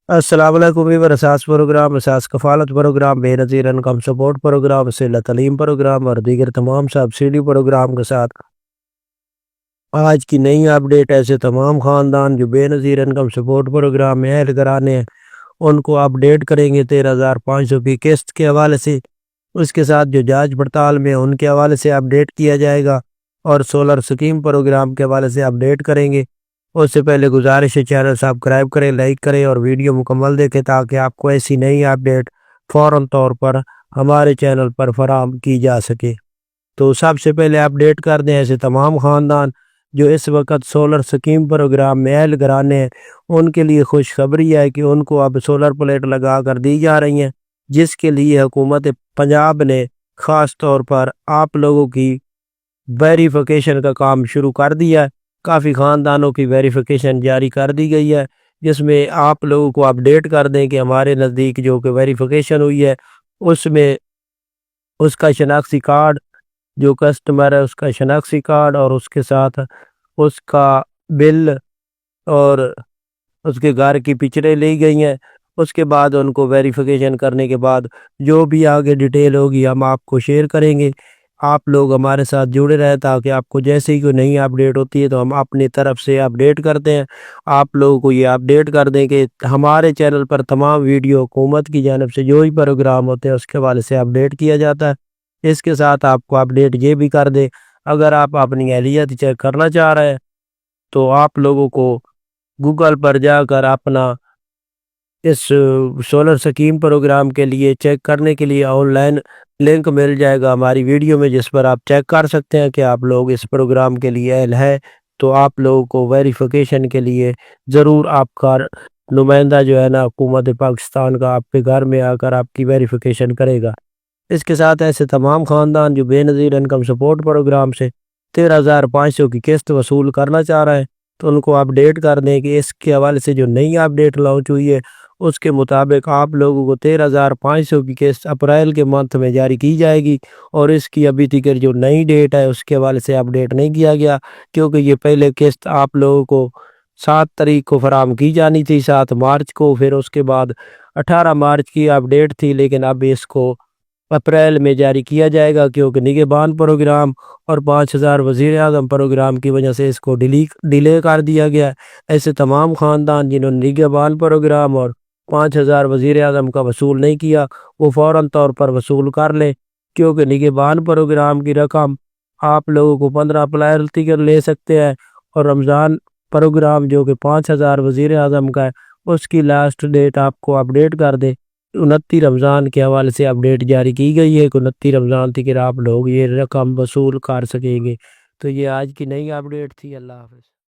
السلام علیکم ویور اساس پروگرام اساس کفالت پروگرام بے نظیر انکم سپورٹ پروگرام وسیلہ تعلیم پروگرام اور دیگر تمام سبسڈی پروگرام کے ساتھ آج کی نئی اپڈیٹ ایسے تمام خاندان جو بے نظیر انکم سپورٹ پروگرام میں اہل کرانے ہیں ان کو اپڈیٹ کریں گے 13,500 کی قسط کے حوالے سے۔ اس کے ساتھ جو جانچ پڑتال میں ان کے حوالے سے اپڈیٹ کیا جائے گا اور سولر سکیم پروگرام کے حوالے سے اپڈیٹ کریں گے۔ اس سے پہلے گزارش ہے چینل سبسکرائب کریں، لائک کریں اور ویڈیو مکمل دیکھیں تاکہ آپ کو ایسی نئی اپڈیٹ فوراً طور پر ہمارے چینل پر فراہم کی جا سکے۔ تو سب سے پہلے اپڈیٹ کر دیں ایسے تمام خاندان جو اس وقت سولر سکیم پروگرام میں اہل کرانے ہیں ان کے لیے خوشخبری ہے کہ ان کو اب سولر پلیٹ لگا کر دی جا رہی ہیں، جس کے لیے حکومت پنجاب نے خاص طور پر آپ لوگوں کی ویریفیکیشن کا کام شروع کر دیا ہے۔ کافی خاندانوں کی ویریفیکیشن جاری کر دی گئی ہے، جس میں آپ لوگوں کو اپڈیٹ کر دیں کہ ہمارے نزدیک جو کہ ویریفیکیشن ہوئی ہے اس میں اس کا شناختی کارڈ، جو کسٹمر ہے اس کا شناختی کارڈ اور اس کے ساتھ اس کا بل اور اس کے گھر کی پکچریں لی گئی ہیں۔ اس کے بعد ان کو ویریفیکیشن کرنے کے بعد جو بھی آگے ڈیٹیل ہوگی ہم آپ کو شیئر کریں گے۔ آپ لوگ ہمارے ساتھ جڑے رہیں تاکہ آپ کو جیسے ہی کوئی نئی اپڈیٹ ہوتی ہے تو ہم اپنی طرف سے اپڈیٹ کرتے ہیں۔ آپ لوگوں کو یہ اپڈیٹ کر دیں کہ ہمارے چینل پر تمام ویڈیو حکومت کی جانب سے جو ہی پروگرام ہوتے ہیں اس کے حوالے سے اپڈیٹ کیا جاتا ہے۔ اس کے ساتھ آپ کو اپڈیٹ یہ بھی کر دیں اگر آپ اپنی اہلیت چیک کرنا چاہ رہے ہیں تو آپ لوگوں کو گوگل پر جا کر اپنا اس سولر سکیم پروگرام کے لیے چیک کرنے کے لیے آن لائن لنک مل جائے گا ہماری ویڈیو میں، جس پر آپ چیک کر سکتے ہیں کہ آپ لوگ اس پروگرام کے لیے اہل ہے۔ تو آپ لوگوں کو ویریفیکیشن کے لیے ضرور آپ کا نمائندہ جو ہے نا حکومت پاکستان کا آپ کے گھر میں آ کر آپ کی ویریفیکیشن کرے گا۔ اس کے ساتھ ایسے تمام خاندان جو بے نظیر انکم سپورٹ پروگرام سے 13,500 کی قسط وصول کرنا چاہ رہے ہیں تو ان کو اپڈیٹ کر دیں کہ اس کے حوالے سے جو نئی اپڈیٹ لانچ ہوئی ہے اس کے مطابق آپ لوگوں کو 13,500 کی قسط اپریل کے منتھ میں جاری کی جائے گی، اور اس کی ابھی تک جو نئی ڈیٹ ہے اس کے حوالے سے اپڈیٹ نہیں کیا گیا کیونکہ یہ پہلے قسط آپ لوگوں کو 7 تاریخ کو فراہم کی جانی تھی، 7 مارچ کو، پھر اس کے بعد 18 مارچ کی اپڈیٹ تھی، لیکن اب اس کو اپریل میں جاری کیا جائے گا کیونکہ نگہبان پروگرام اور 5,000 وزیر اعظم پروگرام کی وجہ سے اس کو ڈیلے کر دیا گیا۔ ایسے تمام خاندان جنہوں نے نگہبان پروگرام اور 5,000 وزیر اعظم کا وصول نہیں کیا وہ فوراً طور پر وصول کر لیں، کیونکہ نگہبان پروگرام کی رقم آپ لوگوں کو 15 اپریل تک لے سکتے ہیں، اور رمضان پروگرام جو کہ 5,000 وزیر اعظم کا ہے اس کی لاسٹ ڈیٹ آپ کو اپڈیٹ کر دے 29 رمضان کے حوالے سے اپڈیٹ جاری کی گئی ہے کہ 29 رمضان تک آپ لوگ یہ رقم وصول کر سکیں گے۔ تو یہ آج کی نئی اپڈیٹ تھی۔ اللہ حافظ۔